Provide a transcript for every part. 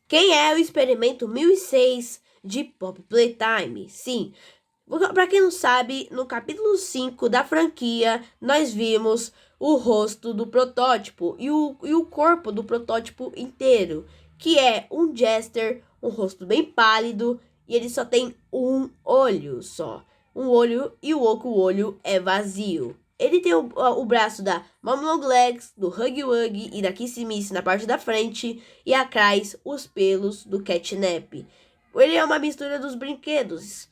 Quem é o experimento 1006 de Pop Playtime? Sim, para quem não sabe, no capítulo 5 da franquia, nós vimos o rosto do protótipo e o corpo do protótipo inteiro, que é um Jester, um rosto bem pálido, e ele só tem um olho só. Um olho e o outro olho é vazio. Ele tem o braço da Mom Long Legs, do Huggy Wuggy e da Kissy Missy na parte da frente, e atrás os pelos do Catnap. Ele é uma mistura dos brinquedos.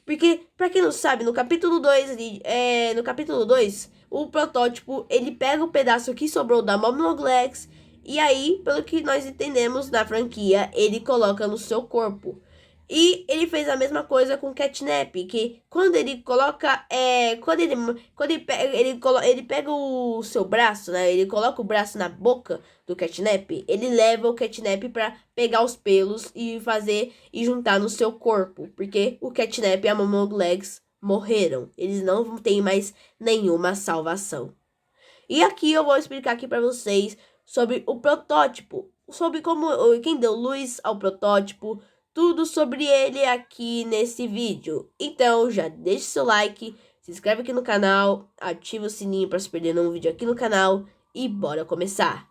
Porque, pra quem não sabe, no capítulo 2, no capítulo 2, o protótipo, ele pega o pedaço que sobrou da Mom Long Legs, e aí, pelo que nós entendemos na franquia, ele coloca no seu corpo. E ele fez a mesma coisa com o Catnap, que quando ele coloca, ele pega o seu braço, né, ele coloca o braço na boca do Catnap, ele leva o Catnap pra pegar os pelos e fazer e juntar no seu corpo, porque o Catnap e a Mom Long Legs morreram, eles não têm mais nenhuma salvação. E aqui eu vou explicar aqui pra vocês sobre o protótipo, sobre como quem deu luz ao protótipo, tudo sobre ele aqui nesse vídeo. Então já deixe seu like, se inscreve aqui no canal, ativa o sininho para se perder nenhum vídeo aqui no canal e bora começar.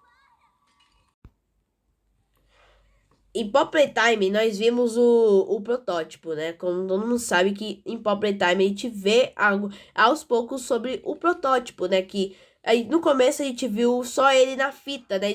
Em Pop Playtime, nós vimos o protótipo, né? Como todo mundo sabe que em Pop Playtime a gente vê algo aos poucos sobre o protótipo, né? Que aí, no começo a gente viu só ele na fita, né?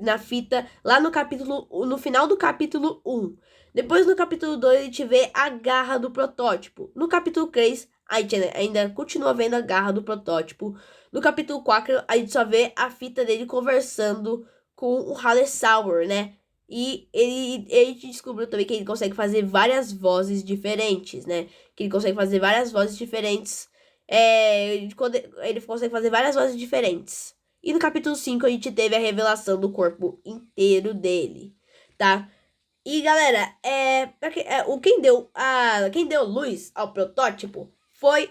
Na fita, lá no capítulo, no final do capítulo 1. Depois no capítulo 2 a gente vê a garra do protótipo. No capítulo 3, a gente ainda continua vendo a garra do protótipo. No capítulo 4, a gente só vê a fita dele conversando com o Halesaur, né? E ele descobriu também que ele consegue fazer várias vozes diferentes, né? Que ele consegue fazer várias vozes diferentes. Ele consegue fazer várias vozes diferentes. E no capítulo 5 a gente teve a revelação do corpo inteiro dele, tá? E galera, quem deu luz ao protótipo foi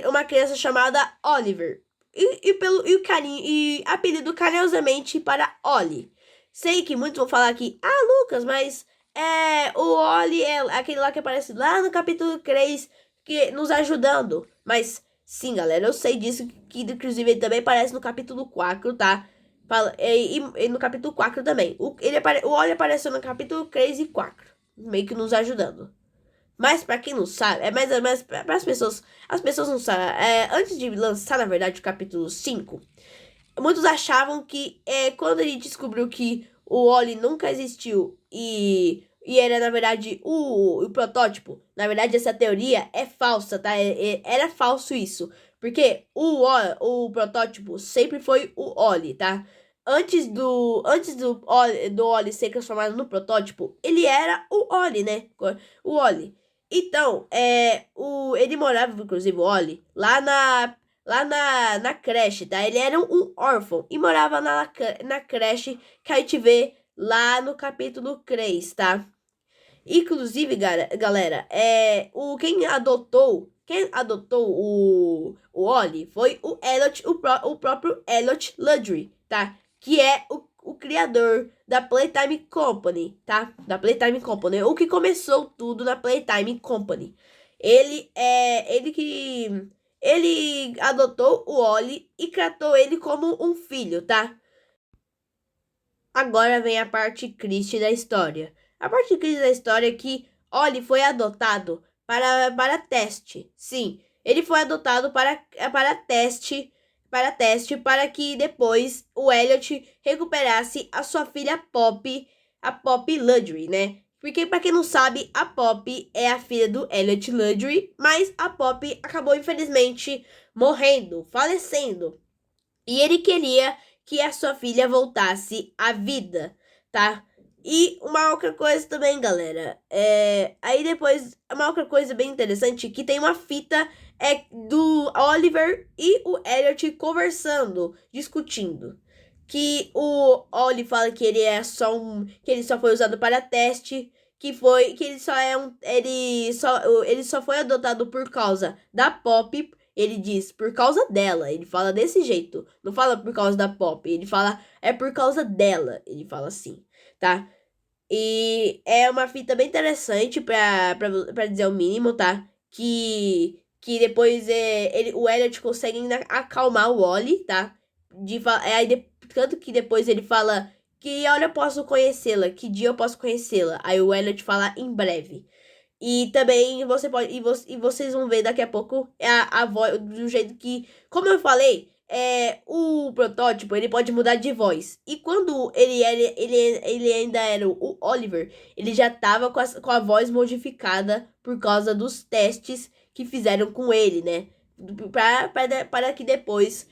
uma criança chamada Oliver. E o carinho, e apelido carinhosamente para Ollie. Sei que muitos vão falar aqui, Lucas, mas o Ollie é aquele lá que aparece lá no capítulo 3, que, nos ajudando. Mas sim, galera, eu sei disso, que inclusive ele também aparece no capítulo 4, tá? E no capítulo 4 também. O Ollie apareceu no capítulo 3 e 4, meio que nos ajudando. Mas pra quem não sabe, mas para as pessoas não sabem. Antes de lançar, na verdade, o capítulo 5, muitos achavam que quando ele descobriu que o Oli nunca existiu e era, na verdade, o protótipo. Na verdade, essa teoria é falsa, tá? Era falso isso. Porque o protótipo sempre foi o Oli, tá? Antes do Oli ser transformado no protótipo, ele era o Oli, né? O Oli. Então, ele morava, inclusive, o Oli, lá na creche, tá? Ele era um órfão e morava na creche que a gente vê lá no capítulo 3, tá? Inclusive, galera, quem adotou o Ollie foi o Elliot, o próprio Elliot Ludry, tá? Que é o criador da Playtime Company, tá? Da Playtime Company, o que começou tudo na Playtime Company. Ele adotou o Ollie e tratou ele como um filho, tá? Agora vem a parte triste da história. A parte triste da história é que Ollie foi adotado para teste. Sim, ele foi adotado para teste para que depois o Elliot recuperasse a sua filha Poppy, a Poppy Ludry, né? Porque, para quem não sabe, a Poppy é a filha do Elliot Ludry, mas a Poppy acabou, infelizmente, morrendo, falecendo. E ele queria que a sua filha voltasse à vida, tá? E uma outra coisa também, galera. Aí depois, uma outra coisa bem interessante, que tem uma fita do Oliver e o Elliot conversando, discutindo. Que o Oliver fala que ele é só que ele só foi usado para teste, que ele só é ele só foi adotado por causa da Pop. Ele diz por causa dela. Ele fala desse jeito. Não fala por causa da Pop. Ele fala é por causa dela. Ele fala assim, tá? E é uma fita bem interessante pra dizer o mínimo, tá? Que depois o Elliot consegue ainda acalmar o Wally, tá? Tanto que depois ele fala que hora eu posso conhecê-la, que dia eu posso conhecê-la. Aí o Elliot fala em breve. E também você pode. E vocês vão ver daqui a pouco a voz do jeito que. Como eu falei, o protótipo ele pode mudar de voz. E quando ele ainda era o Oliver, ele já tava com a voz modificada por causa dos testes que fizeram com ele, né? Para que depois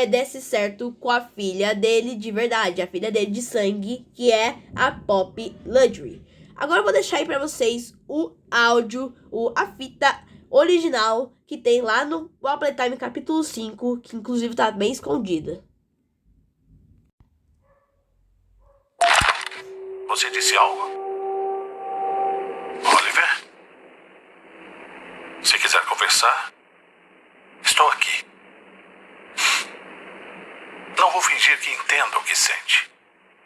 desse certo com a filha dele de verdade, a filha dele de sangue, que é a Poppy Ludwig. Agora eu vou deixar aí pra vocês o áudio, a fita original que tem lá no Apple Time capítulo 5, que inclusive tá bem escondida. Você disse algo? Oliver? Se quiser conversar, estou aqui. Não vou fingir que entendo o que sente,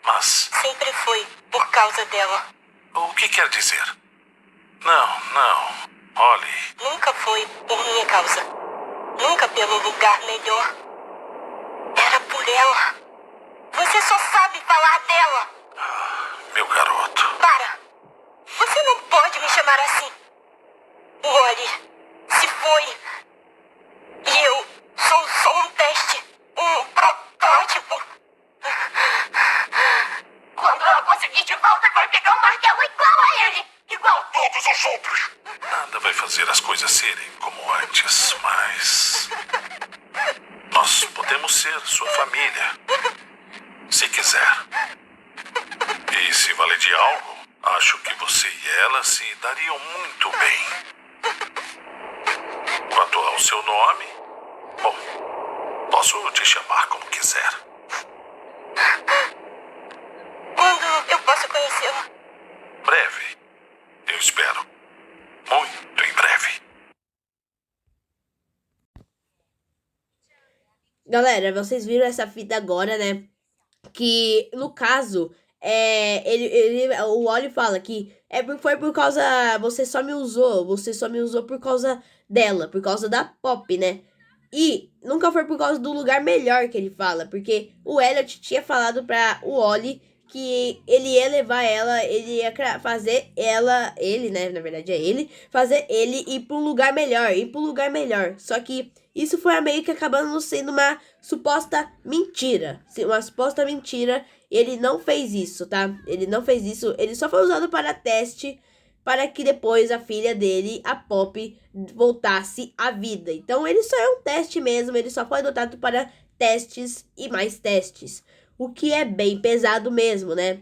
mas... Sempre foi por causa dela. O que quer dizer? Não, Ollie. Nunca foi por minha causa. Nunca pelo lugar melhor. Era por ela. Você só sabe falar dela. Meu garoto. Para. Você não pode me chamar assim. O Ollie se foi. E eu sou só um teste. Um protótipo. Quando ela conseguir de volta, vai pegar um martelo igual a ele. Igual todos os outros. Nada vai fazer as coisas serem como antes, mas... nós podemos ser sua família. Se quiser. E se valer de algo, acho que você e ela se dariam muito bem. Quanto ao seu nome, bom, posso te chamar como quiser. Quando eu posso conhecê-la? Breve. Eu espero. Muito em breve. Galera, vocês viram essa fita agora, né? Que, no caso, o Wally fala que foi por causa... Você só me usou por causa dela, por causa da Pop, né? E nunca foi por causa do lugar melhor que ele fala, porque o Elliot tinha falado pra o Wally que ele ia levar ela, ele ia fazer ele, né, na verdade é ele, fazer ele ir pra um lugar melhor, só que isso foi meio que acabando sendo uma suposta mentira, ele não fez isso, tá, ele só foi usado para teste, para que depois a filha dele, a Pop, voltasse à vida. Então ele só é um teste mesmo, ele só foi adotado para testes e mais testes. O que é bem pesado mesmo, né?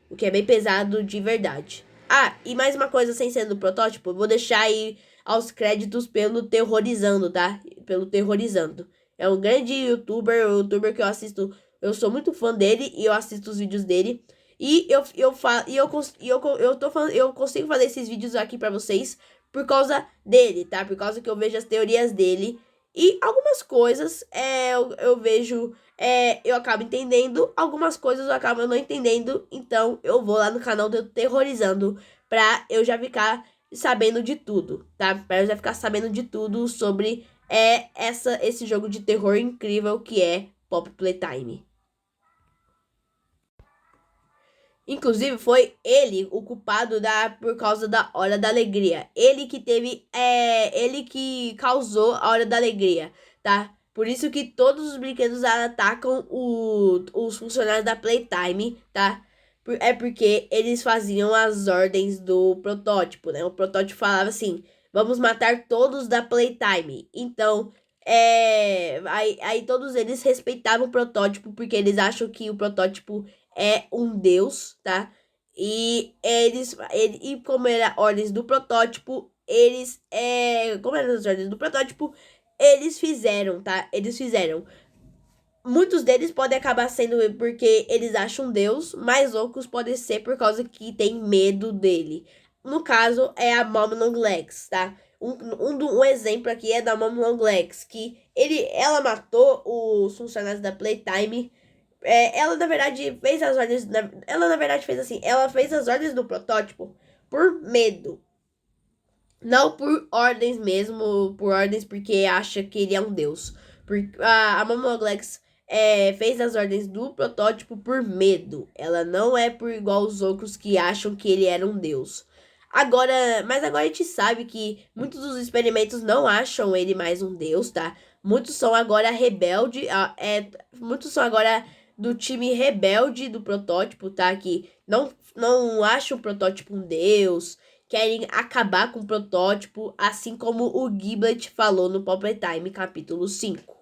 O que é bem pesado de verdade. Ah, e mais uma coisa sem ser do protótipo, eu vou deixar aí aos créditos pelo Terrorizando, tá? Pelo Terrorizando. É um grande youtuber que eu assisto, eu sou muito fã dele e eu assisto os vídeos dele. E eu consigo fazer esses vídeos aqui pra vocês por causa dele, tá? Por causa que eu vejo as teorias dele. E algumas coisas eu vejo, eu acabo entendendo, algumas coisas eu acabo não entendendo. Então eu vou lá no canal do Terrorizando pra eu já ficar sabendo de tudo, tá? Pra eu já ficar sabendo de tudo sobre esse jogo de terror incrível que é Poppy Playtime. Inclusive, foi ele o culpado por causa da Hora da Alegria. Ele que ele que causou a Hora da Alegria, tá? Por isso que todos os brinquedos atacam os funcionários da Playtime, tá? É porque eles faziam as ordens do protótipo, né? O protótipo falava assim, vamos matar todos da Playtime. Então, aí todos eles respeitavam o protótipo, porque eles acham que o protótipo é um deus, tá? E como era ordens do protótipo, como eram as ordens do protótipo, eles fizeram, tá? Eles fizeram. Muitos deles podem acabar sendo porque eles acham um deus, mas outros podem ser por causa que tem medo dele. No caso, é a Mom Long Legs, tá? Um exemplo aqui é da Mom Long Legs, que ela matou os funcionários da Playtime Ela, na verdade, fez as ordens... Ela, na verdade, fez assim. Ela fez as ordens do protótipo por medo. Não por ordens mesmo, por ordens porque acha que ele é um deus. A Mamoglex fez as ordens do protótipo por medo. Ela não é por igual os outros que acham que ele era um deus. Mas agora a gente sabe que muitos dos experimentos não acham ele mais um deus, tá? Muitos são agora rebelde, muitos são agora do time rebelde do protótipo, tá? Que não acham o protótipo um deus, querem acabar com o protótipo, assim como o Giblet falou no Pop Time, capítulo 5.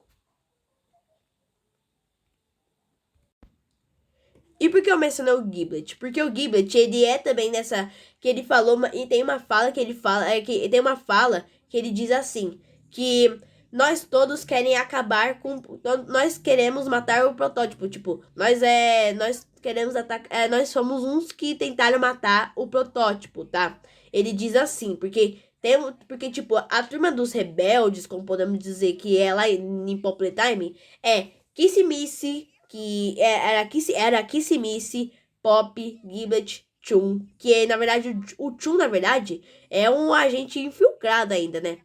E por que eu mencionei o Giblet? Porque o Giblet, ele é também nessa... Que ele falou... E tem uma fala que ele fala... tem uma fala que ele diz assim... Que nós todos querem acabar com... Nós queremos matar o protótipo. Tipo, nós queremos atacar... nós somos uns que tentaram matar o protótipo, tá? Ele diz assim, porque... Porque, tipo, a turma dos rebeldes, como podemos dizer que é lá em Pop Time, é Kissimiss... que era Kissimiss, Pop, Giblet, Chun, que na verdade o Chun, na verdade, é um agente infiltrado ainda, né?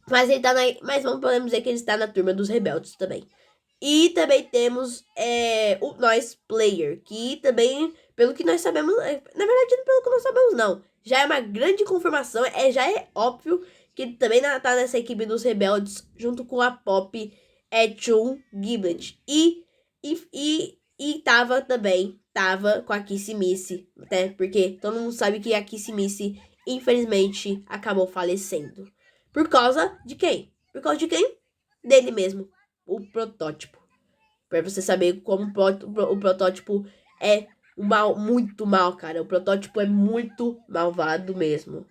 Mas ele tá mas não podemos dizer que ele está na turma dos rebeldes também. E também temos o Noise Player, que também, pelo que nós sabemos, na verdade, pelo que nós sabemos, não. Já é uma grande confirmação, já é óbvio que ele também tá nessa equipe dos rebeldes, junto com a Pop, Chun, Giblet. E tava com a Kissimiss, né? Porque todo mundo sabe que a Kissimiss, infelizmente, acabou falecendo. Por causa de quem? Por causa de quem? Dele mesmo, o protótipo. Pra você saber como o protótipo é muito mal, cara. O protótipo é muito malvado mesmo.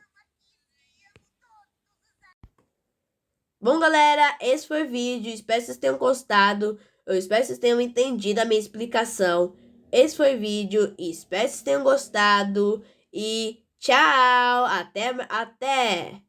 Bom, galera, esse foi o vídeo. Espero que vocês tenham gostado. Eu espero que vocês tenham entendido a minha explicação. Esse foi o vídeo. Espero que vocês tenham gostado. E tchau! Até!